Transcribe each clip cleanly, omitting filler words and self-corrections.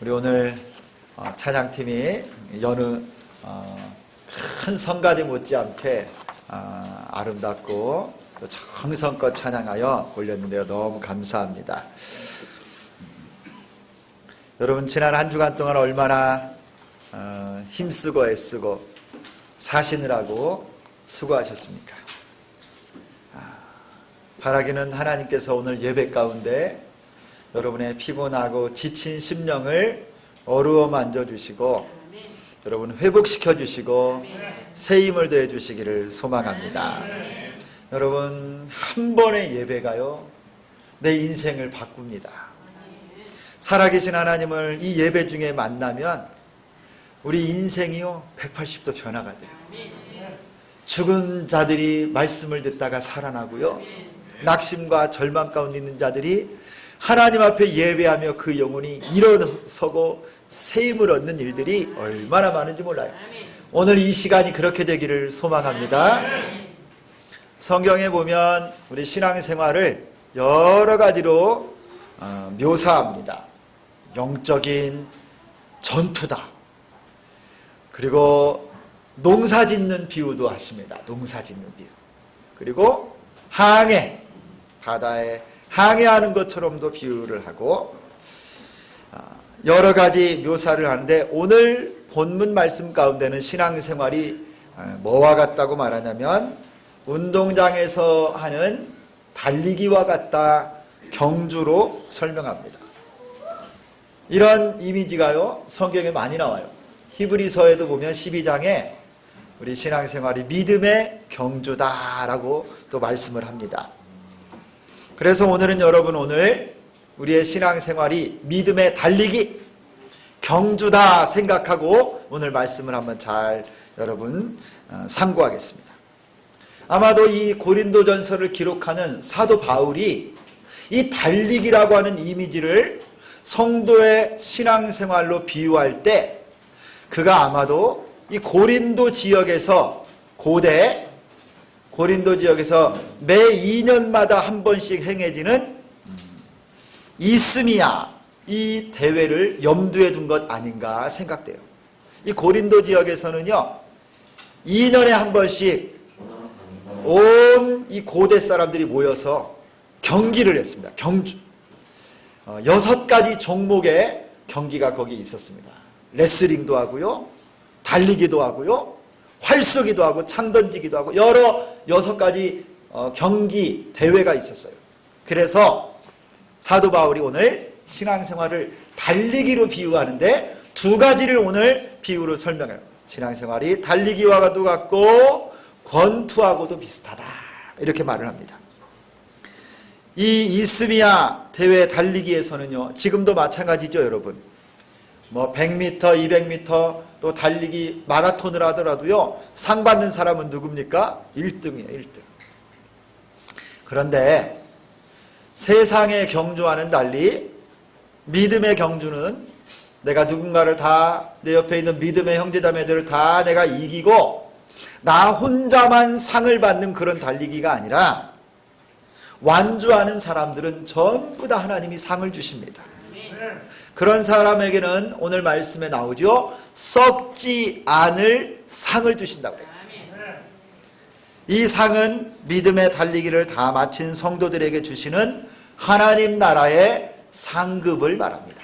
우리 오늘 찬양팀이 여느 큰 성가대 못지않게 아름답고 또 정성껏 찬양하여 올렸는데요. 너무 감사합니다. 여러분 지난 한 주간 동안 얼마나 힘쓰고 애쓰고 사시느라고 수고하셨습니까? 바라기는 하나님께서 오늘 예배 가운데 여러분의 피곤하고 지친 심령을 어루어 만져주시고 여러분 회복시켜 주시고 새 힘을 더해 주시기를 소망합니다. 여러분 한 번의 예배가요 내 인생을 바꿉니다. 살아계신 하나님을 이 예배 중에 만나면 우리 인생이요 180도 변화가 돼요. 죽은 자들이 말씀을 듣다가 살아나고요, 낙심과 절망 가운데 있는 자들이 하나님 앞에 예배하며 그 영혼이 일어서고 새 힘을 얻는 일들이 얼마나 많은지 몰라요. 오늘 이 시간이 그렇게 되기를 소망합니다. 성경에 보면 우리 신앙생활을 여러 가지로 묘사합니다. 영적인 전투다. 그리고 농사짓는 비유도 하십니다. 농사짓는 비유. 그리고 항해, 바다에 항해하는 것처럼도 비유를 하고 여러 가지 묘사를 하는데, 오늘 본문 말씀 가운데는 신앙생활이 뭐와 같다고 말하냐면 운동장에서 하는 달리기와 같다, 경주로 설명합니다. 이런 이미지가요 성경에 많이 나와요. 히브리서에도 보면 12장에 우리 신앙생활이 믿음의 경주다라고 또 말씀을 합니다. 그래서 오늘은 여러분 오늘 우리의 신앙생활이 믿음의 달리기, 경주다 생각하고 오늘 말씀을 한번 잘 여러분 상고하겠습니다. 아마도 이 고린도전서를 기록하는 사도 바울이 이 달리기라고 하는 이미지를 성도의 신앙생활로 비유할 때 그가 아마도 이 고린도 지역에서 고대 고린도 지역에서 매 2년마다 한 번씩 행해지는 이스미야, 이 대회를 염두에 둔 것 아닌가 생각돼요. 이 고린도 지역에서는요 2년에 한 번씩 온 이 고대 사람들이 모여서 경기를 했습니다. 경주 6가지 종목의 경기가 거기 있었습니다. 레슬링도 하고요, 달리기도 하고요, 활쏘기도 하고 창 던지기도 하고 여러 6가지 경기 대회가 있었어요. 그래서 사도 바울이 오늘 신앙생활을 달리기로 비유하는데 2가지를 오늘 비유로 설명해요. 신앙생활이 달리기와도 같고 권투하고도 비슷하다, 이렇게 말을 합니다. 이 이스미야 대회 달리기에서는요 지금도 마찬가지죠. 여러분 100m, 200m 또 달리기 마라톤을 하더라도요 상 받는 사람은 누굽니까? 1등이에요. 1등. 그런데 세상의 경주와는 달리 믿음의 경주는 내가 누군가를 다, 내 옆에 있는 믿음의 형제자매들을 다 내가 이기고 나 혼자만 상을 받는 그런 달리기가 아니라 완주하는 사람들은 전부 다 하나님이 상을 주십니다. 그런 사람에게는 오늘 말씀에 나오죠, 썩지 않을 상을 주신다고 해요. 이 상은 믿음의 달리기를 다 마친 성도들에게 주시는 하나님 나라의 상급을 말합니다.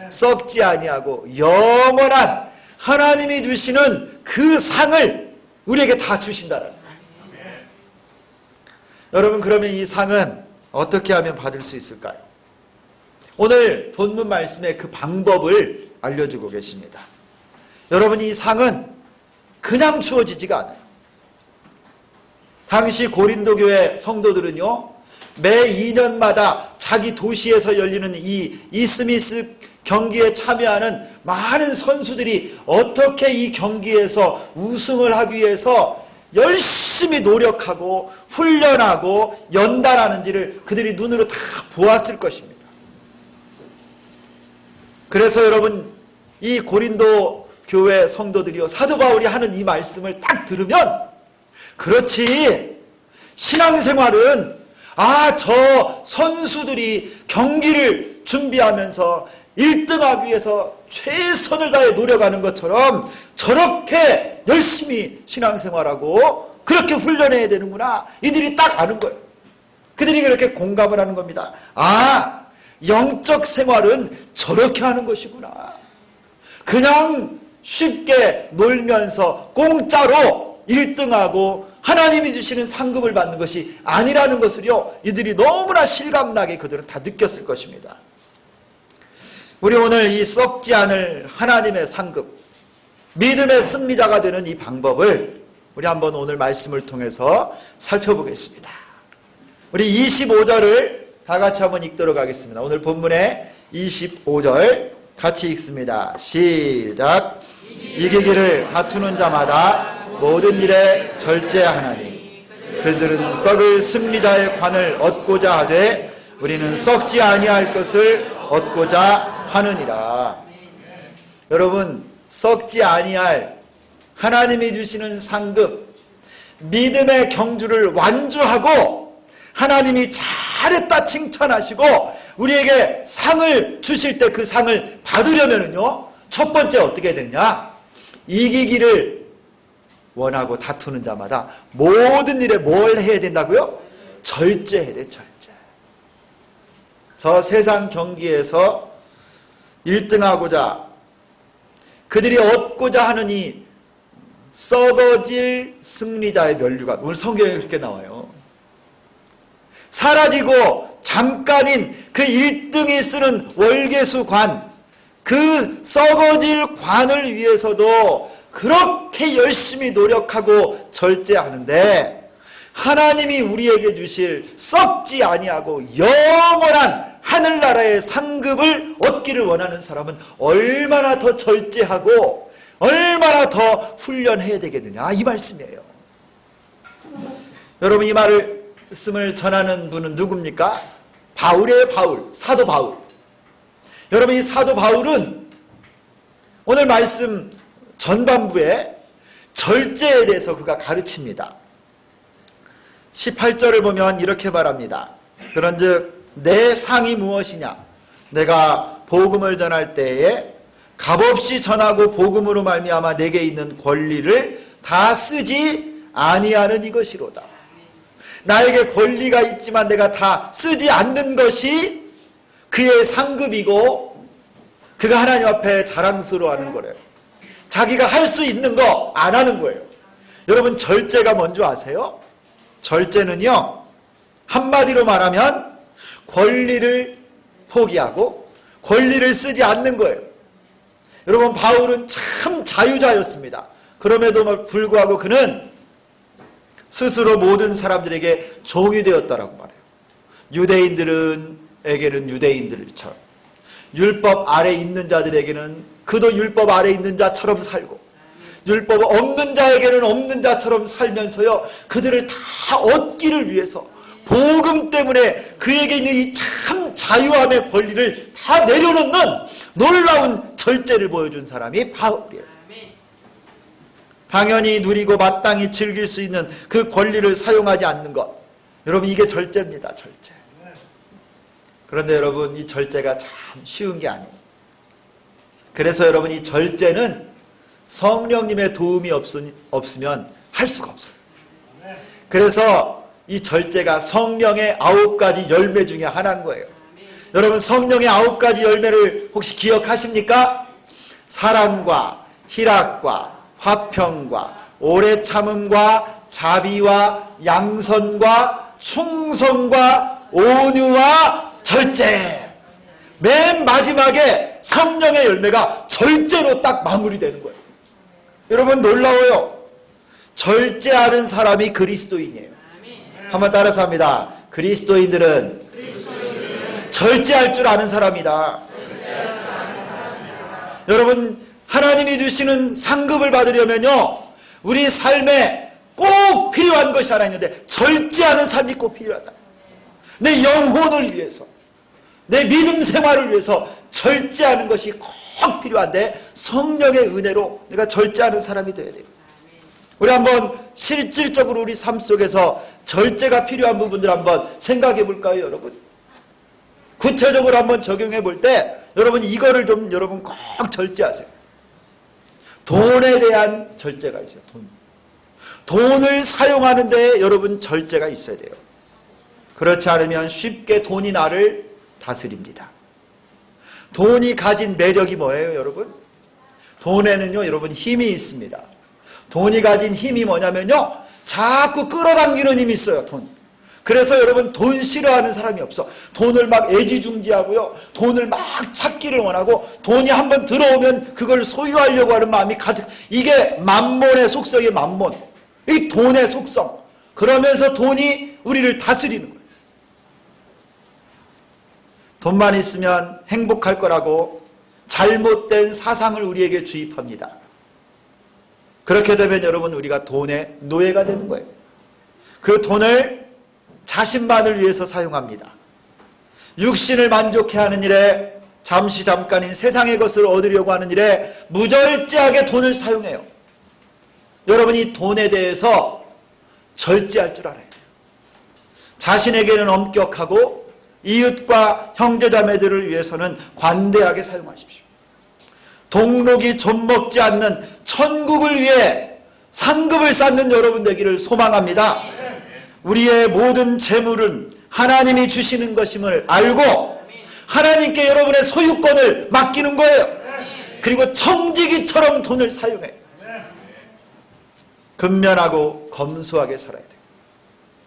썩지 아니하고 영원한 하나님이 주시는 그 상을 우리에게 다 주신다는 거예요. 여러분 그러면 이 상은 어떻게 하면 받을 수 있을까요? 오늘 본문 말씀의 그 방법을 알려주고 계십니다. 여러분 이 상은 그냥 주어지지가 않아요. 당시 고린도 교회 성도들은요 매 2년마다 자기 도시에서 열리는 이 이스미스 경기에 참여하는 많은 선수들이 어떻게 이 경기에서 우승을 하기 위해서 열심히 노력하고 훈련하고 연단하는지를 그들이 눈으로 다 보았을 것입니다. 그래서 여러분 이 고린도 교회 성도들이요 사도 바울이 하는 이 말씀을 딱 들으면, 그렇지, 신앙생활은 저 선수들이 경기를 준비하면서 1등하기 위해서 최선을 다해 노력하는 것처럼 저렇게 열심히 신앙생활하고 그렇게 훈련해야 되는구나. 이들이 딱 아는 거예요. 그들이 그렇게 공감을 하는 겁니다. 아, 영적 생활은 저렇게 하는 것이구나. 그냥 쉽게 놀면서 공짜로 1등하고 하나님이 주시는 상급을 받는 것이 아니라는 것을요, 이들이 너무나 실감나게 그들은 다 느꼈을 것입니다. 우리 오늘 이 썩지 않을 하나님의 상급, 믿음의 승리자가 되는 이 방법을 우리 한번 오늘 말씀을 통해서 살펴보겠습니다. 우리 25절을 다 같이 한번 읽도록 하겠습니다. 오늘 본문의 25절 같이 읽습니다. 시작. 이기기를 다투는 자마다 모든 일에 절제하나니 그들은 썩을 승리자의 관을 얻고자 하되 우리는 썩지 아니할 것을 얻고자 하느니라. 여러분, 썩지 아니할 하나님이 주시는 상급, 믿음의 경주를 완주하고 하나님이 잘했다 칭찬하시고 우리에게 상을 주실 때 그 상을 받으려면요, 첫 번째 어떻게 되냐? 이기기를 원하고 다투는 자마다 모든 일에 뭘 해야 된다고요? 절제해야 돼, 절제. 저 세상 경기에서 1등하고자 그들이 얻고자 하는 이 썩어질 승리자의 면류관, 오늘 성경에 그렇게 나와요. 사라지고 잠깐인 그 1등이 쓰는 월계수관, 그 썩어질 관을 위해서도 그렇게 열심히 노력하고 절제하는데 하나님이 우리에게 주실 썩지 아니하고 영원한 하늘나라의 상급을 얻기를 원하는 사람은 얼마나 더 절제하고 얼마나 더 훈련해야 되겠느냐, 이 말씀이에요. 여러분, 이 말씀을 전하는 분은 누굽니까? 바울이에요. 바울, 사도 바울. 여러분, 이 사도 바울은 오늘 말씀 전반부에 절제에 대해서 그가 가르칩니다. 18절을 보면 이렇게 말합니다. 그런즉 내 상이 무엇이냐? 내가 복음을 전할 때에 값없이 전하고 복음으로 말미암아 내게 있는 권리를 다 쓰지 아니하는 이것이로다. 나에게 권리가 있지만 내가 다 쓰지 않는 것이 그의 상급이고 그가 하나님 앞에 자랑스러워하는 거래요. 자기가 할 수 있는 거 안 하는 거예요. 여러분, 절제가 뭔지 아세요? 절제는요, 한마디로 말하면 권리를 포기하고 권리를 쓰지 않는 거예요. 여러분, 바울은 참 자유자였습니다. 그럼에도 불구하고 그는 스스로 모든 사람들에게 종이 되었다라고 말해요. 유대인들에게는 유대인들처럼, 율법 아래 있는 자들에게는 그도 율법 아래 있는 자처럼 살고, 율법 없는 자에게는 없는 자처럼 살면서요, 그들을 다 얻기를 위해서 복음 때문에 그에게 있는 이 참 자유함의 권리를 다 내려놓는 놀라운 절제를 보여준 사람이 바울이에요. 당연히 누리고 마땅히 즐길 수 있는 그 권리를 사용하지 않는 것, 여러분, 이게 절제입니다. 절제. 그런데 여러분, 이 절제가 참 쉬운 게 아니에요. 그래서 여러분, 이 절제는 성령님의 도움이 없으면 할 수가 없어요. 그래서 이 절제가 성령의 9가지 열매 중에 하나인 거예요. 여러분, 성령의 9가지 열매를 혹시 기억하십니까? 사랑과 희락과 화평과 오래 참음과 자비와 양선과 충성과 온유와 절제. 맨 마지막에 성령의 열매가 절제로 딱 마무리되는 거예요. 여러분, 놀라워요. 절제하는 사람이 그리스도인이에요. 한번 따라서 합니다. 그리스도인들은 절제할 줄 아는 사람이다. 여러분, 하나님이 주시는 상급을 받으려면요, 우리 삶에 꼭 필요한 것이 하나 있는데 절제하는 삶이 꼭 필요하다. 내 영혼을 위해서, 내 믿음 생활을 위해서 절제하는 것이 꼭 필요한데 성령의 은혜로 내가 절제하는 사람이 되어야 돼요. 우리 한번 실질적으로 우리 삶 속에서 절제가 필요한 부분들 한번 생각해 볼까요, 여러분? 구체적으로 한번 적용해 볼 때 여러분 이거를 좀 여러분 꼭 절제하세요. 돈에 대한 절제가 있어요. 돈을 사용하는 데 여러분 절제가 있어야 돼요. 그렇지 않으면 쉽게 돈이 나를 다스립니다. 돈이 가진 매력이 뭐예요, 여러분? 돈에는요, 여러분 힘이 있습니다. 돈이 가진 힘이 뭐냐면요, 자꾸 끌어당기는 힘이 있어요, 돈. 그래서 여러분 돈 싫어하는 사람이 없어. 돈을 막 애지중지하고요, 돈을 막 찾기를 원하고, 돈이 한번 들어오면 그걸 소유하려고 하는 마음이 가득, 이게 만몬의 속성이 만몬, 이 돈의 속성. 그러면서 돈이 우리를 다스리는 거예요. 돈만 있으면 행복할 거라고 잘못된 사상을 우리에게 주입합니다. 그렇게 되면 여러분 우리가 돈의 노예가 되는 거예요. 그 돈을 자신만을 위해서 사용합니다. 육신을 만족해 하는 일에, 잠시 잠깐인 세상의 것을 얻으려고 하는 일에 무절제하게 돈을 사용해요. 여러분이 돈에 대해서 절제할 줄 알아야 돼요. 자신에게는 엄격하고 이웃과 형제자매들을 위해서는 관대하게 사용하십시오. 동록이 좀먹지 않는 천국을 위해 상급을 쌓는 여러분 되기를 소망합니다. 우리의 모든 재물은 하나님이 주시는 것임을 알고 하나님께 여러분의 소유권을 맡기는 거예요. 그리고 청지기처럼 돈을 사용해요. 근면하고 검소하게 살아야 돼요.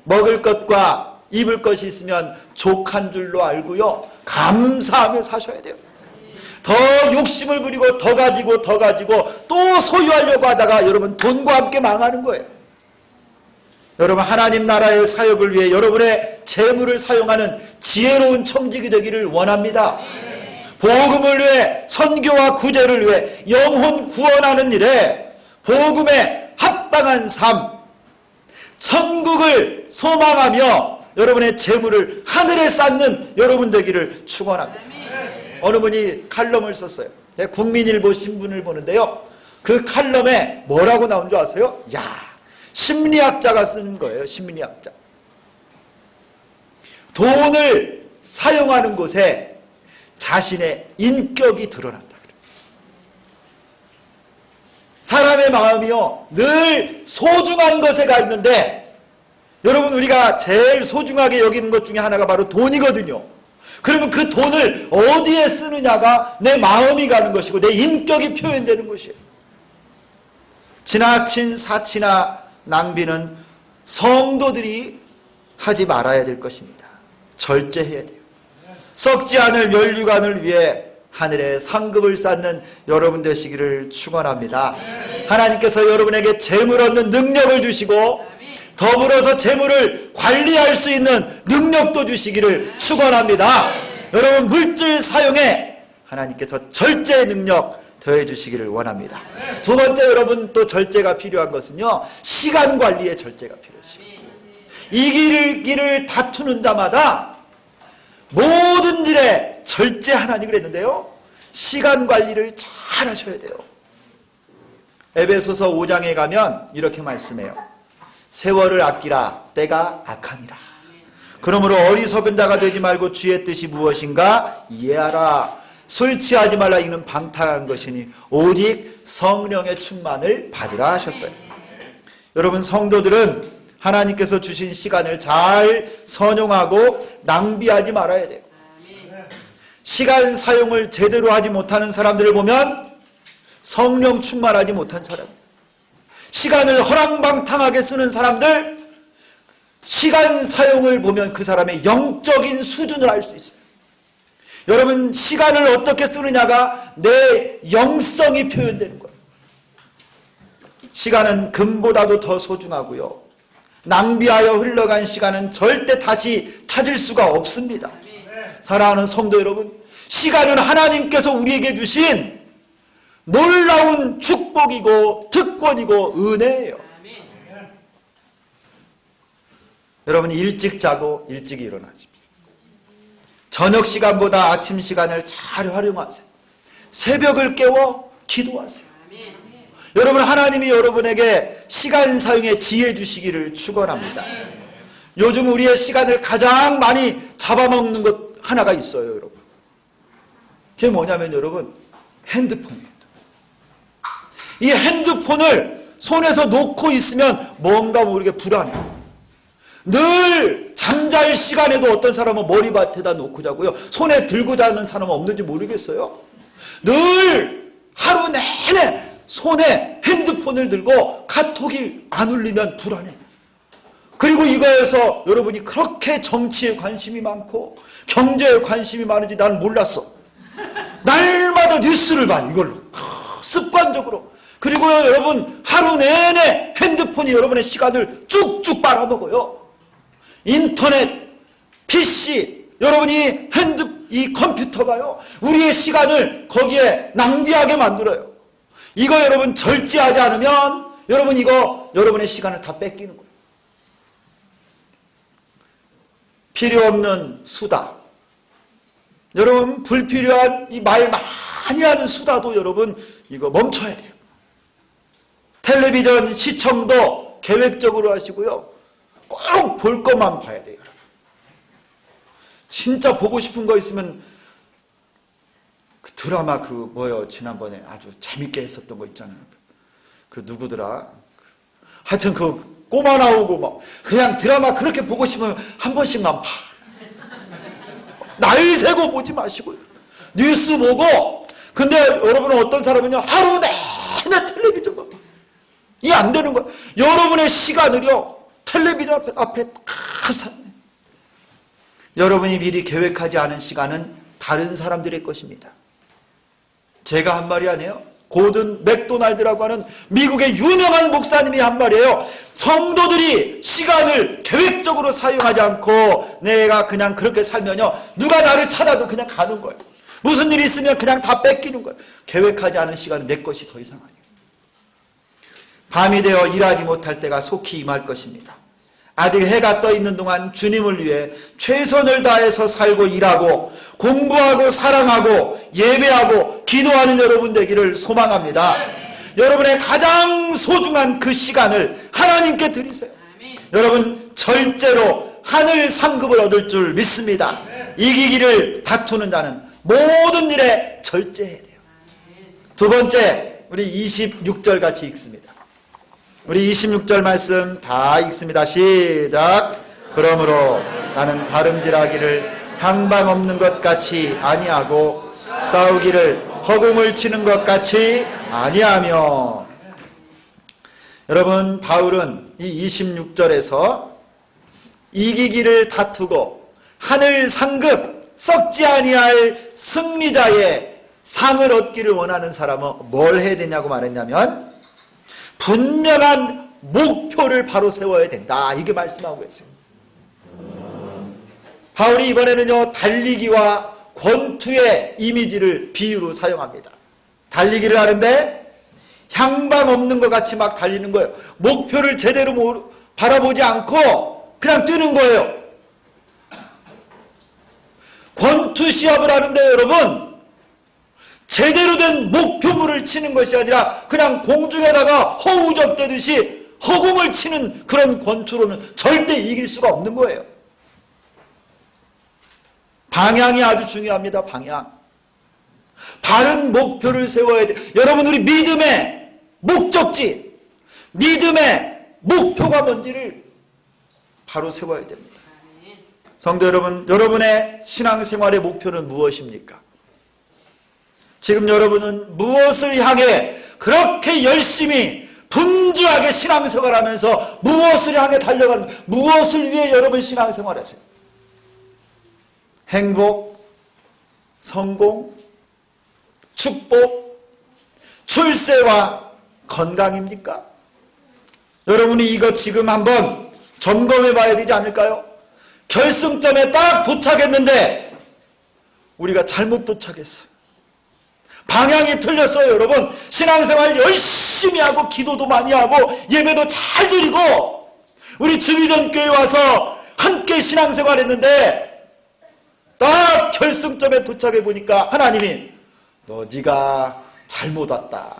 먹을 것과 입을 것이 있으면 족한 줄로 알고요, 감사하며 사셔야 돼요. 더 욕심을 부리고 더 가지고 또 소유하려고 하다가 여러분 돈과 함께 망하는 거예요. 여러분 하나님 나라의 사역을 위해 여러분의 재물을 사용하는 지혜로운 청직이 되기를 원합니다. 복음을 위해, 선교와 구제를 위해, 영혼 구원하는 일에 복음에 합당한 삶, 천국을 소망하며 여러분의 재물을 하늘에 쌓는 여러분 되기를 축원합니다. 어느 분이 칼럼을 썼어요. 국민일보 신문을 보는데요, 그 칼럼에 뭐라고 나온 줄 아세요? 심리학자가 쓰는 거예요. 심리학자. 돈을 사용하는 곳에 자신의 인격이 드러난다. 사람의 마음이요, 늘 소중한 것에 가 있는데, 여러분 우리가 제일 소중하게 여기는 것 중에 하나가 바로 돈이거든요. 그러면 그 돈을 어디에 쓰느냐가 내 마음이 가는 것이고 내 인격이 표현되는 것이에요. 지나친 사치나 낭비는 성도들이 하지 말아야 될 것입니다. 절제해야 돼요. 썩지 않을 면류관을 위해 하늘에 상급을 쌓는 여러분 되시기를 축원합니다. 하나님께서 여러분에게 재물 얻는 능력을 주시고 더불어서 재물을 관리할 수 있는 능력도 주시기를 축원합니다. 여러분 물질 사용에 하나님께서 절제의 능력 더해 주시기를 원합니다. 두 번째, 여러분 또 절제가 필요한 것은요, 시간 관리에 절제가 필요하시고, 이 길을 다투는 자마다 모든 일에 절제하나니 그랬는데요, 시간 관리를 잘 하셔야 돼요. 에베소서 5장에 가면 이렇게 말씀해요. 세월을 아끼라, 때가 악하니라. 그러므로 어리석은 자가 되지 말고 주의 뜻이 무엇인가 이해하라. 술 취하지 말라. 이는 방탕한 것이니 오직 성령의 충만을 받으라 하셨어요. 여러분 성도들은 하나님께서 주신 시간을 잘 선용하고 낭비하지 말아야 돼요. 시간 사용을 제대로 하지 못하는 사람들을 보면 성령 충만하지 못한 사람, 시간을 허랑방탕하게 쓰는 사람들, 시간 사용을 보면 그 사람의 영적인 수준을 알 수 있어요. 여러분 시간을 어떻게 쓰느냐가 내 영성이 표현되는 거예요. 시간은 금보다도 더 소중하고요, 낭비하여 흘러간 시간은 절대 다시 찾을 수가 없습니다. 사랑하는 성도 여러분, 시간은 하나님께서 우리에게 주신 놀라운 축복이고 특권이고 은혜예요. 여러분 일찍 자고 일찍 일어나십시오. 저녁 시간보다 아침 시간을 잘 활용하세요. 새벽을 깨워 기도하세요. 여러분 하나님이 여러분에게 시간 사용에 지혜 주시기를 축원합니다. 요즘 우리의 시간을 가장 많이 잡아먹는 것 하나가 있어요, 여러분. 그게 뭐냐면 여러분, 핸드폰이에요. 이 핸드폰을 손에서 놓고 있으면 뭔가 모르게 불안해요. 늘 잠잘 시간에도 어떤 사람은 머리맡에다 놓고 자고요. 손에 들고 자는 사람은 없는지 모르겠어요. 늘 하루 내내 손에 핸드폰을 들고 카톡이 안 울리면 불안해. 그리고 이거에서 여러분이 그렇게 정치에 관심이 많고 경제에 관심이 많은지 나는 몰랐어. 날마다 뉴스를 봐, 이걸로. 습관적으로. 그리고 여러분, 하루 내내 핸드폰이 여러분의 시간을 쭉쭉 빨아먹어요. 인터넷, PC, 여러분이 이 컴퓨터가요, 우리의 시간을 거기에 낭비하게 만들어요. 이거 여러분 절제하지 않으면 여러분 이거 여러분의 시간을 다 뺏기는 거예요. 필요 없는 수다. 여러분, 불필요한 이 말 많이 하는 수다도 여러분 이거 멈춰야 돼요. 텔레비전 시청도 계획적으로 하시고요. 꼭 볼 것만 봐야 돼요, 여러분. 진짜 보고 싶은 거 있으면 그 드라마 지난번에 아주 재밌게 했었던 거 있잖아요. 그 누구더라? 하여튼 그 꼬마 나오고 막 그냥 드라마 그렇게 보고 싶으면 한 번씩만 봐. 날 새고 보지 마시고요. 뉴스 보고. 근데 여러분은 어떤 사람은요, 하루 내내 텔레비전만 봐. 이게 안 되는 거예요. 여러분의 시간을요, 텔레비전 앞에 다 샀네. 여러분이 미리 계획하지 않은 시간은 다른 사람들의 것입니다. 제가 한 말이 아니에요. 고든 맥도날드라고 하는 미국의 유명한 목사님이 한 말이에요. 성도들이 시간을 계획적으로 사용하지 않고 내가 그냥 그렇게 살면요, 누가 나를 찾아도 그냥 가는 거예요. 무슨 일이 있으면 그냥 다 뺏기는 거예요. 계획하지 않은 시간은 내 것이 더 이상 아니에요. 밤이 되어 일하지 못할 때가 속히 임할 것입니다. 아직 해가 떠 있는 동안 주님을 위해 최선을 다해서 살고 일하고 공부하고 사랑하고 예배하고 기도하는 여러분 되기를 소망합니다. 여러분의 가장 소중한 그 시간을 하나님께 드리세요. 여러분, 절제로 하늘 상급을 얻을 줄 믿습니다. 이기기를 다투는 자는 모든 일에 절제해야 돼요. 두 번째, 우리 26절 같이 읽습니다. 우리 26절 말씀 다 읽습니다. 시작. 그러므로 나는 다름질하기를 향방 없는 것 같이 아니하고 싸우기를 허공을 치는 것 같이 아니하며. 여러분, 바울은 이 26절에서 이기기를 다투고 하늘 상급 썩지 아니할 승리자의 상을 얻기를 원하는 사람은 뭘 해야 되냐고 말했냐면 분명한 목표를 바로 세워야 된다, 이게 말씀하고 있어요. 바울이 이번에는요, 달리기와 권투의 이미지를 비유로 사용합니다. 달리기를 하는데 향방 없는 것 같이 막 달리는 거예요. 목표를 제대로 바라보지 않고 그냥 뛰는 거예요. 권투 시합을 하는데 여러분, 제대로 된 목표물을 치는 것이 아니라 그냥 공중에다가 허우적대듯이 허공을 치는 그런 권투로는 절대 이길 수가 없는 거예요. 방향이 아주 중요합니다. 방향. 바른 목표를 세워야 돼요. 여러분, 우리 믿음의 목적지, 믿음의 목표가 뭔지를 바로 세워야 됩니다. 성도 여러분, 여러분의 신앙생활의 목표는 무엇입니까? 지금 여러분은 무엇을 향해 그렇게 열심히 분주하게 신앙생활하면서 무엇을 향해 달려가는, 무엇을 위해 여러분 신앙생활하세요? 행복, 성공, 축복, 출세와 건강입니까? 여러분이 이거 지금 한번 점검해 봐야 되지 않을까요? 결승점에 딱 도착했는데 우리가 잘못 도착했어요. 방향이 틀렸어요. 여러분, 신앙생활 열심히 하고 기도도 많이 하고 예배도 잘 드리고 우리 주미전교회 와서 함께 신앙생활 했는데 딱 결승점에 도착해 보니까 하나님이 네가 잘못 왔다.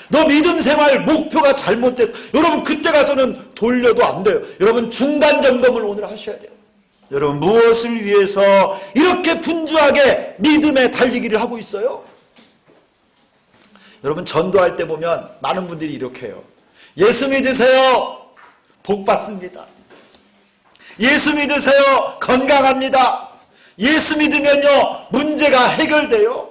너 믿음 생활 목표가 잘못됐어. 여러분, 그때 가서는 돌려도 안 돼요. 여러분, 중간 점검을 오늘 하셔야 돼요. 여러분 무엇을 위해서 이렇게 분주하게 믿음의 달리기를 하고 있어요? 여러분 전도할 때 보면 많은 분들이 이렇게 해요. 예수 믿으세요. 복 받습니다. 예수 믿으세요. 건강합니다. 예수 믿으면요 문제가 해결돼요.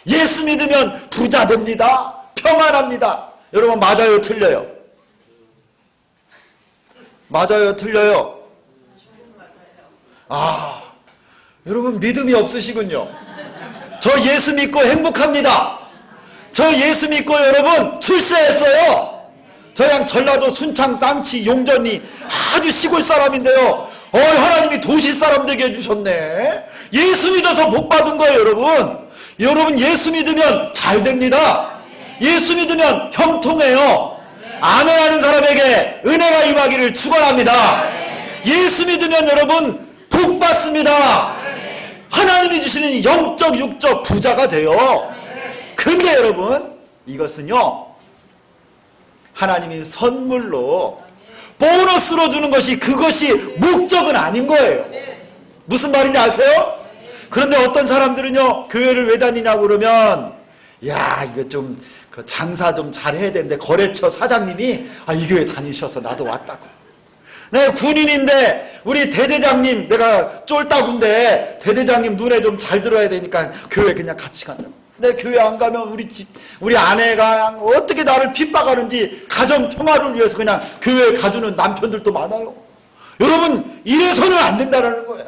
예수 믿으면 부자 됩니다. 평안합니다. 여러분 맞아요, 틀려요? 맞아요, 틀려요? 아, 여러분 믿음이 없으시군요. 저 예수 믿고 행복합니다. 저 예수 믿고 여러분 출세했어요. 저 양 전라도 순창 쌍치 용전리 아주 시골 사람인데요. 하나님이 도시 사람 되게 해주셨네. 예수 믿어서 복 받은 거예요, 여러분. 여러분 예수 믿으면 잘 됩니다. 예수 믿으면 형통해요. 아멘하는 사람에게 은혜가 임하기를 축원합니다. 예수 믿으면 여러분 복 받습니다. 하나님이 주시는 영적 육적 부자가 돼요. 근데 여러분 이것은요 하나님이 선물로 보너스로 주는 것이 그것이 목적은 아닌 거예요. 무슨 말인지 아세요? 그런데 어떤 사람들은요 교회를 왜 다니냐고 그러면 야 이거 좀 장사 좀 잘해야 되는데 거래처 사장님이 이 교회 다니셔서 나도 왔다고. 내가 군인인데 우리 대대장님 내가 쫄따군데 대대장님 눈에 좀 잘 들어야 되니까 교회 그냥 같이 간다고. 내 교회 안 가면 우리 아내가 어떻게 나를 핍박하는지 가정 평화를 위해서 그냥 교회에 가주는 남편들도 많아요. 여러분 이래서는 안 된다는 거예요.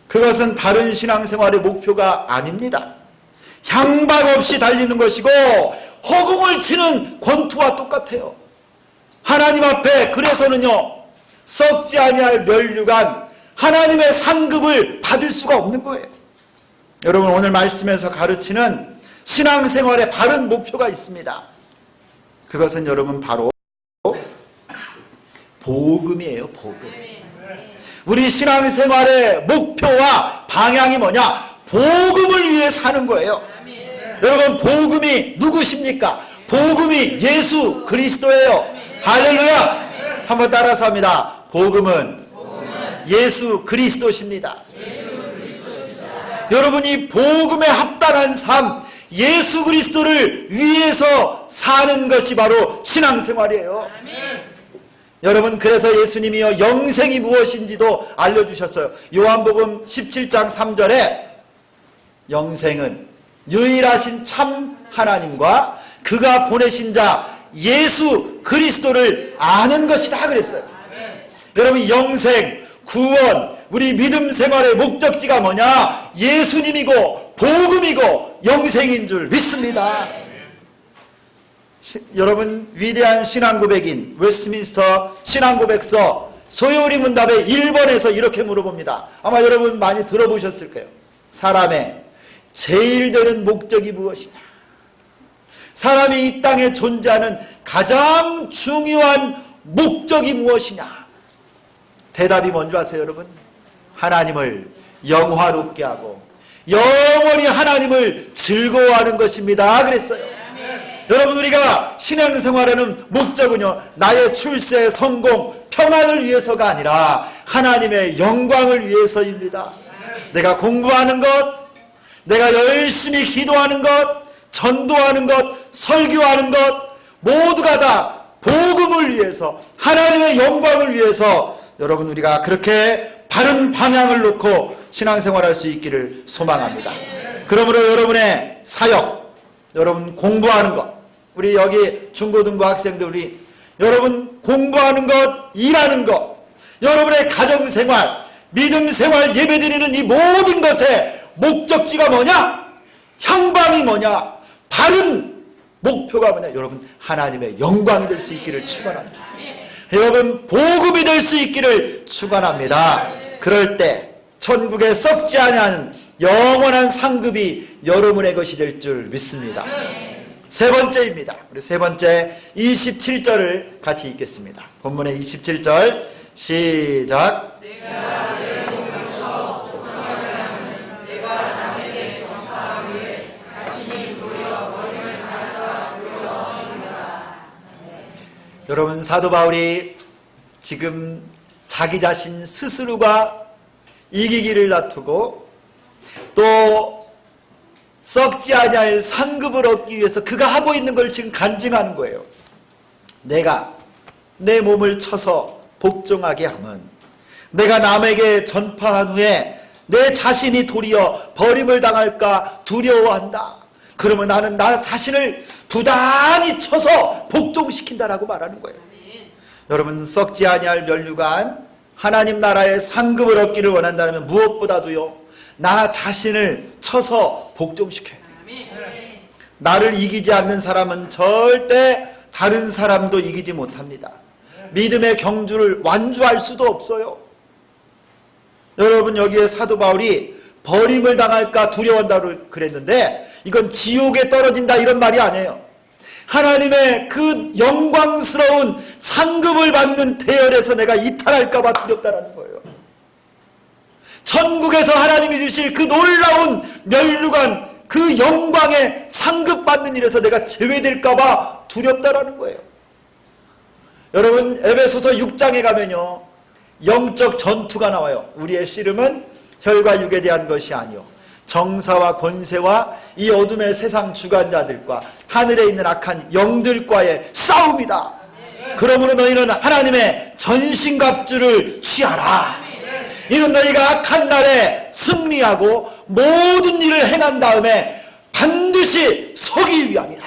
그것은 바른 신앙생활의 목표가 아닙니다. 향방 없이 달리는 것이고 허공을 치는 권투와 똑같아요. 하나님 앞에 그래서는요 썩지 아니할 면류관 하나님의 상급을 받을 수가 없는 거예요. 여러분 오늘 말씀에서 가르치는 신앙생활의 바른 목표가 있습니다. 그것은 여러분 바로 복음이에요. 복음. 우리 신앙생활의 목표와 방향이 뭐냐? 복음을 위해 사는 거예요. 여러분 복음이 누구십니까? 복음이 예수 그리스도예요. 할렐루야. 한번 따라서 합니다. 복음은 예수 그리스도십니다. 여러분이 복음에 합당한 삶, 예수 그리스도를 위해서 사는 것이 바로 신앙생활이에요. 여러분 그래서 예수님이요 영생이 무엇인지도 알려주셨어요. 요한복음 17장 3절에 영생은 유일하신 참 하나님과 그가 보내신 자 예수 그리스도를 아는 것이다 그랬어요. 여러분 영생, 구원, 우리 믿음 생활의 목적지가 뭐냐? 예수님이고 복음이고 영생인 줄 믿습니다. 여러분 위대한 신앙고백인 웨스트민스터 신앙고백서 소요리 문답의 1번에서 이렇게 물어봅니다. 아마 여러분 많이 들어보셨을 거예요. 사람의 제일 되는 목적이 무엇이냐? 사람이 이 땅에 존재하는 가장 중요한 목적이 무엇이냐? 대답이 뭔지 아세요, 여러분? 하나님을 영화롭게 하고 영원히 하나님을 즐거워하는 것입니다. 그랬어요. 여러분 우리가 신앙생활하는 목적은요 나의 출세, 성공, 평안을 위해서가 아니라 하나님의 영광을 위해서입니다. 내가 공부하는 것, 내가 열심히 기도하는 것, 전도하는 것, 설교하는 것 모두가 다 복음을 위해서 하나님의 영광을 위해서 여러분 우리가 그렇게 바른 방향을 놓고 신앙생활할 수 있기를 소망합니다. 그러므로 여러분의 사역, 여러분 공부하는 것, 우리 여기 중고등부 학생들 우리 여러분 공부하는 것, 일하는 것, 여러분의 가정생활, 믿음생활, 예배드리는 이 모든 것의 목적지가 뭐냐? 향방이 뭐냐? 바른 목표가 뭐냐? 여러분 하나님의 영광이 될 수 있기를 축원합니다. 여러분 복음이 될 수 있기를 축원합니다. 그럴 때 천국에 썩지 아니하는 영원한 상급이 여러분의 것이 될 줄 믿습니다. 세 번째입니다. 우리 세 번째 27절을 같이 읽겠습니다. 본문의 27절 시작. 내가 내 몸에서 조상하는 내가 남에게 전파하기에 자신이 도리어 머리를 갈아 두려워합니다. 여러분 사도 바울이 지금 자기 자신 스스로가 이기기를 다투고 또 썩지 아니할 상급을 얻기 위해서 그가 하고 있는 걸 지금 간증하는 거예요. 내가 내 몸을 쳐서 복종하게 하면 내가 남에게 전파한 후에 내 자신이 도리어 버림을 당할까 두려워한다. 그러면 나는 나 자신을 부단히 쳐서 복종시킨다라고 말하는 거예요. 여러분, 썩지 아니할 면류관 하나님 나라의 상급을 얻기를 원한다면 무엇보다도요, 나 자신을 쳐서 복종시켜야 돼요. 나를 이기지 않는 사람은 절대 다른 사람도 이기지 못합니다. 믿음의 경주를 완주할 수도 없어요. 여러분, 여기에 사도 바울이 버림을 당할까 두려워한다고 그랬는데 이건 지옥에 떨어진다 이런 말이 아니에요. 하나님의 그 영광스러운 상급을 받는 대열에서 내가 이탈할까 봐 두렵다라는 거예요. 천국에서 하나님이 주실 그 놀라운 면류관, 그 영광의 상급 받는 일에서 내가 제외될까 봐 두렵다라는 거예요. 여러분, 에베소서 6장에 가면요, 영적 전투가 나와요. 우리의 씨름은 혈과 육에 대한 것이 아니요 정사와 권세와 이 어둠의 세상 주관자들과 하늘에 있는 악한 영들과의 싸움이다. 그러므로 너희는 하나님의 전신갑주를 취하라. 이는 너희가 악한 날에 승리하고 모든 일을 행한 다음에 반드시 서기 위함이라.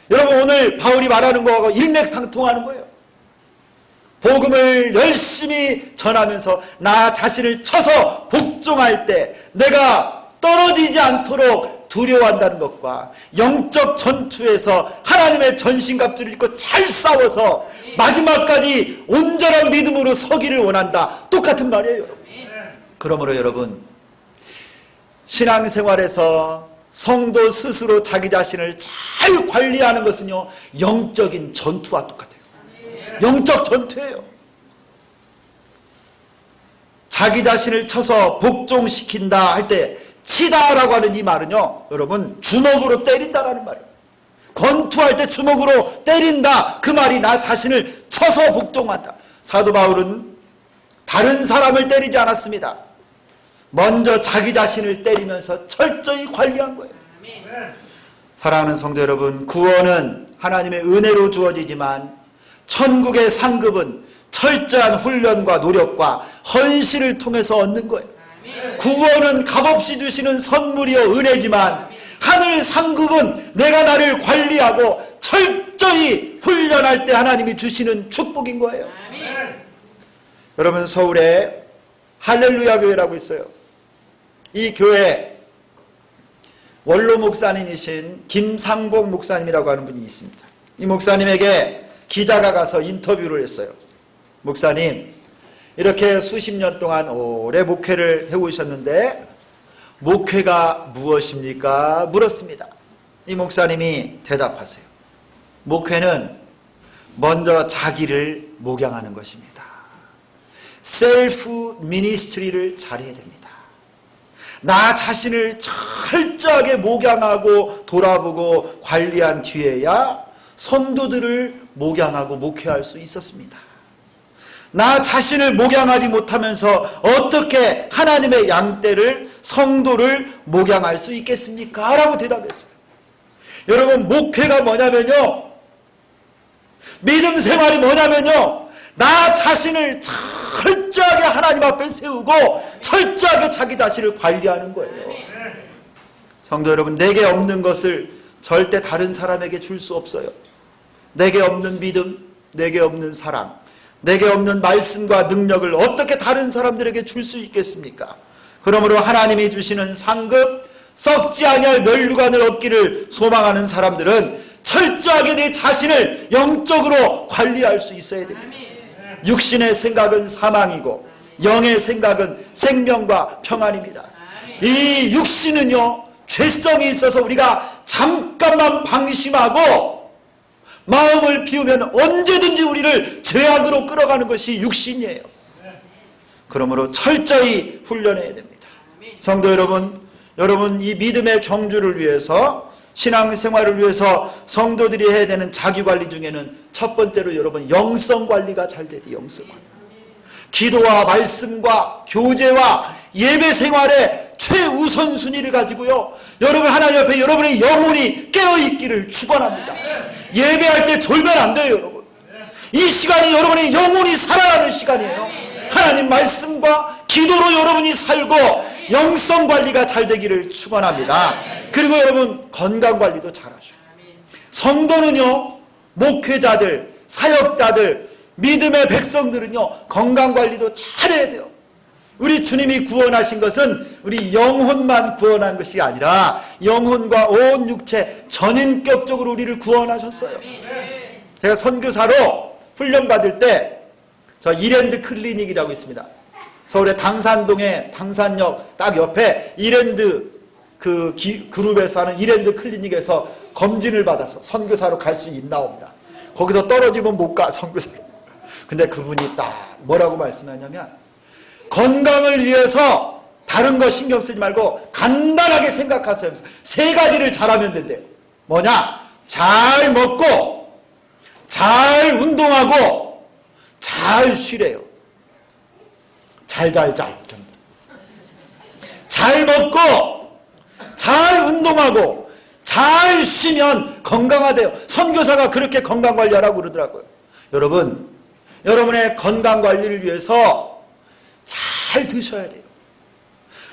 여러분, 오늘 바울이 말하는 거하고 일맥상통하는 거예요. 복음을 열심히 전하면서 나 자신을 쳐서 복종할 때 내가 떨어지지 않도록 두려워한다는 것과 영적 전투에서 하나님의 전신갑주를 입고 잘 싸워서 마지막까지 온전한 믿음으로 서기를 원한다. 똑같은 말이에요, 여러분. 그러므로 여러분, 신앙생활에서 성도 스스로 자기 자신을 잘 관리하는 것은요, 영적인 전투와 똑같아요. 영적 전투예요. 자기 자신을 쳐서 복종시킨다 할 때 치다라고 하는 이 말은요, 여러분, 주먹으로 때린다라는 말이에요. 권투할 때 주먹으로 때린다, 그 말이 나 자신을 쳐서 복종한다. 사도 바울은 다른 사람을 때리지 않았습니다. 먼저 자기 자신을 때리면서 철저히 관리한 거예요. 사랑하는 성도 여러분, 구원은 하나님의 은혜로 주어지지만 천국의 상급은 철저한 훈련과 노력과 헌신을 통해서 얻는 거예요. 구원은 값없이 주시는 선물이요 은혜지만 하늘 상급은 내가 나를 관리하고 철저히 훈련할 때 하나님이 주시는 축복인 거예요. 여러분, 서울에 할렐루야 교회라고 있어요. 이 교회 원로 목사님이신 김상복 목사님이라고 하는 분이 있습니다. 이 목사님에게 기자가 가서 인터뷰를 했어요. 목사님, 이렇게 수십 년 동안 오래 목회를 해오셨는데 목회가 무엇입니까? 물었습니다. 이 목사님이 대답하세요. 목회는 먼저 자기를 목양하는 것입니다. 셀프 미니스트리를 잘해야 됩니다. 나 자신을 철저하게 목양하고 돌아보고 관리한 뒤에야 성도들을 목양하고 목회할 수 있었습니다. 나 자신을 목양하지 못하면서 어떻게 하나님의 양떼를, 성도를 목양할 수 있겠습니까? 라고 대답했어요. 여러분, 목회가 뭐냐면요, 믿음 생활이 뭐냐면요, 나 자신을 철저하게 하나님 앞에 세우고 철저하게 자기 자신을 관리하는 거예요. 성도 여러분, 내게 없는 것을 절대 다른 사람에게 줄 수 없어요. 내게 없는 믿음, 내게 없는 사랑, 내게 없는 말씀과 능력을 어떻게 다른 사람들에게 줄 수 있겠습니까? 그러므로 하나님이 주시는 상급, 썩지 아니할 면류관을 얻기를 소망하는 사람들은 철저하게 내 자신을 영적으로 관리할 수 있어야 됩니다. 육신의 생각은 사망이고 영의 생각은 생명과 평안입니다. 이 육신은요, 죄성이 있어서 우리가 잠깐만 방심하고 마음을 비우면 언제든지 우리를 죄악으로 끌어가는 것이 육신이에요. 그러므로 철저히 훈련해야 됩니다. 성도 여러분, 여러분 이 믿음의 경주를 위해서, 신앙생활을 위해서 성도들이 해야 되는 자기관리 중에는 첫 번째로 여러분 영성관리가 잘 돼야 돼요. 영성관리. 기도와 말씀과 교제와 예배 생활의 최우선순위를 가지고요, 여러분 하나님 앞에 여러분의 영혼이 깨어있기를 축원합니다. 예배할 때 졸면 안 돼요, 여러분. 이 시간이 여러분의 영혼이 살아나는 시간이에요. 하나님 말씀과 기도로 여러분이 살고 영성 관리가 잘 되기를 축원합니다. 그리고 여러분 건강관리도 잘하셔요. 성도는요, 목회자들, 사역자들, 믿음의 백성들은요, 건강관리도 잘해야 돼요. 우리 주님이 구원하신 것은 우리 영혼만 구원한 것이 아니라 영혼과 온 육체 전인격적으로 우리를 구원하셨어요. 제가 선교사로 훈련받을 때 저 이랜드 클리닉이라고 있습니다. 서울의 당산동에 당산역 딱 옆에 이랜드 그룹에서 하는 이랜드 클리닉에서 검진을 받아서 선교사로 갈 수 있나옵니다. 거기서 떨어지면 못 가, 선교사로. 근데 그분이 딱 뭐라고 말씀하냐면, 건강을 위해서 다른 거 신경 쓰지 말고 간단하게 생각하세요. 세 가지를 잘하면 된대요. 뭐냐? 잘 먹고, 잘 운동하고, 잘 쉬래요. 잘 먹고, 잘 운동하고, 잘 쉬면 건강하대요. 선교사가 그렇게 건강관리하라고 그러더라고요. 여러분, 여러분의 건강관리를 위해서 잘 드셔야 돼요.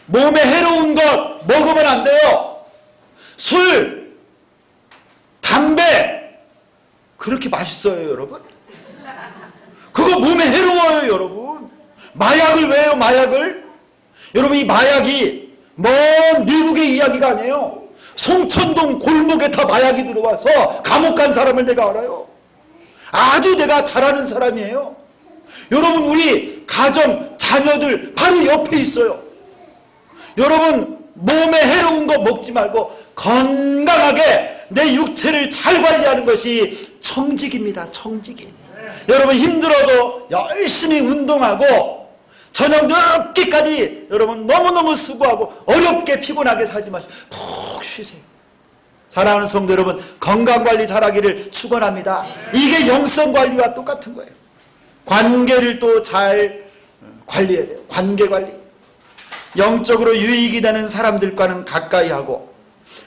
몸에 해로운 것 먹으면 안 돼요. 술, 담배 그렇게 맛있어요, 여러분? 그거 몸에 해로워요, 여러분. 마약을 왜 해요, 마약을? 여러분, 이 마약이 먼 미국의 이야기가 아니에요. 송천동 골목에 다 마약이 들어와서 감옥 간 사람을 내가 알아요. 아주 내가 잘 아는 사람이에요. 여러분, 우리 가정, 자녀들 바로 옆에 있어요. 여러분, 몸에 해로운 거 먹지 말고 건강하게 내 육체를 잘 관리하는 것이 청직입니다. 청직이. 여러분, 힘들어도 열심히 운동하고 저녁 늦게까지 여러분 너무너무 수고하고 어렵게 피곤하게 살지 마시고 푹 쉬세요. 사랑하는 성도 여러분, 건강관리 잘하기를 축원합니다. 이게 영성관리와 똑같은 거예요. 관계를 또 잘 관리해야 돼요. 관계관리. 영적으로 유익이 되는 사람들과는 가까이 하고,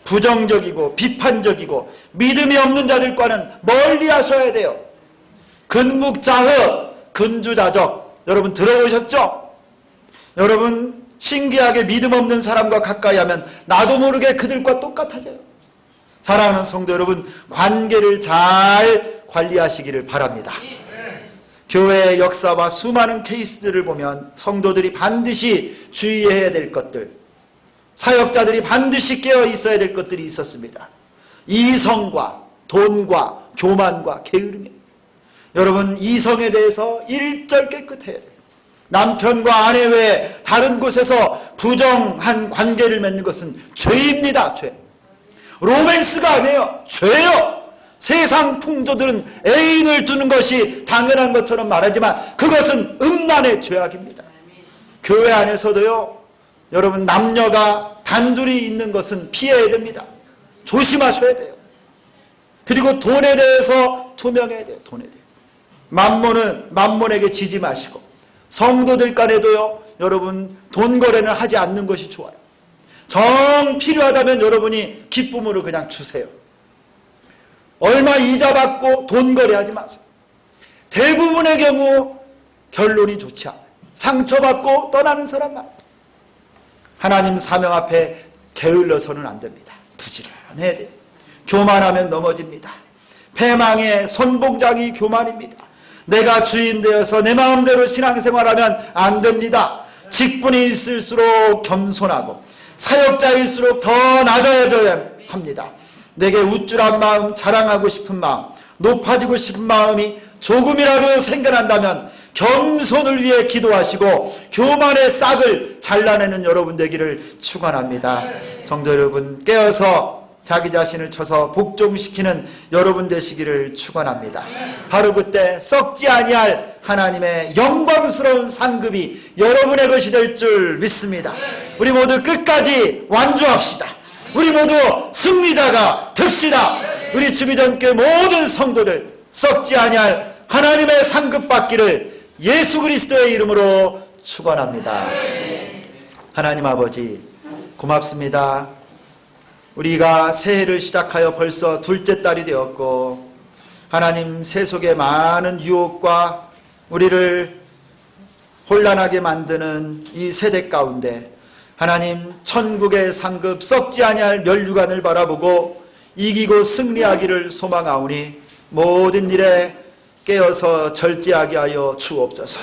부정적이고 비판적이고 믿음이 없는 자들과는 멀리 하셔야 돼요. 근묵자흑, 근주자적. 여러분 들어보셨죠? 여러분, 신기하게 믿음 없는 사람과 가까이 하면 나도 모르게 그들과 똑같아져요. 사랑하는 성도 여러분, 관계를 잘 관리하시기를 바랍니다. 교회의 역사와 수많은 케이스들을 보면 성도들이 반드시 주의해야 될 것들, 사역자들이 반드시 깨어 있어야 될 것들이 있었습니다. 이성과 돈과 교만과 게으름이에요. 여러분, 이성에 대해서 일절 깨끗해야 돼요. 남편과 아내 외에 다른 곳에서 부정한 관계를 맺는 것은 죄입니다. 죄. 로맨스가 아니에요. 죄요. 세상 풍조들은 애인을 두는 것이 당연한 것처럼 말하지만 그것은 음란의 죄악입니다. 교회 안에서도요, 여러분, 남녀가 단둘이 있는 것은 피해야 됩니다. 조심하셔야 돼요. 그리고 돈에 대해서 투명해야 돼요. 돈에 대해. 만몬에게 지지 마시고, 성도들 간에도요, 여러분, 돈 거래는 하지 않는 것이 좋아요. 정 필요하다면 여러분이 기쁨으로 그냥 주세요. 얼마 이자 받고 돈 거래하지 마세요. 대부분의 경우 결론이 좋지 않아요. 상처받고 떠나는 사람 많아요. 하나님 사명 앞에 게을러서는 안 됩니다. 부지런해야 돼요. 교만하면 넘어집니다. 패망의 선봉장이 교만입니다. 내가 주인 되어서 내 마음대로 신앙생활하면 안 됩니다. 직분이 있을수록 겸손하고 사역자일수록 더 낮아져야 합니다. 내게 우쭐한 마음, 자랑하고 싶은 마음, 높아지고 싶은 마음이 조금이라도 생겨난다면 겸손을 위해 기도하시고 교만의 싹을 잘라내는 여러분 되기를 축원합니다. 성도 여러분, 깨어서 자기 자신을 쳐서 복종시키는 여러분 되시기를 축원합니다. 바로 그때 썩지 아니할 하나님의 영광스러운 상급이 여러분의 것이 될 줄 믿습니다. 우리 모두 끝까지 완주합시다. 우리 모두 승리자가 됩시다. 우리 주비전교회 모든 성도들 썩지 아니할 하나님의 상급 받기를 예수 그리스도의 이름으로 축원합니다. 하나님 아버지 고맙습니다. 우리가 새해를 시작하여 벌써 둘째 달이 되었고, 하나님 세속의 많은 유혹과 우리를 혼란하게 만드는 이 세대 가운데 하나님 천국의 상급 썩지 아니할 면류관을 바라보고 이기고 승리하기를 소망하오니 모든 일에 깨어서 절제하게 하여 주옵소서.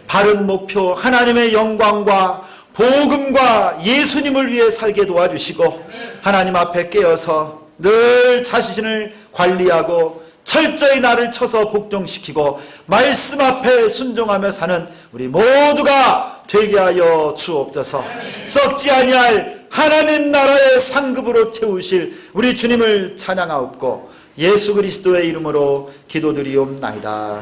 바른 목표 하나님의 영광과 복음과 예수님을 위해 살게 도와주시고, 하나님 앞에 깨어서 늘 자신을 관리하고 철저히 나를 쳐서 복종시키고 말씀 앞에 순종하며 사는 우리 모두가 되게 하여 주옵소서. 썩지 아니할 하나님 나라의 상급으로 채우실 우리 주님을 찬양하옵고 예수 그리스도의 이름으로 기도드리옵나이다.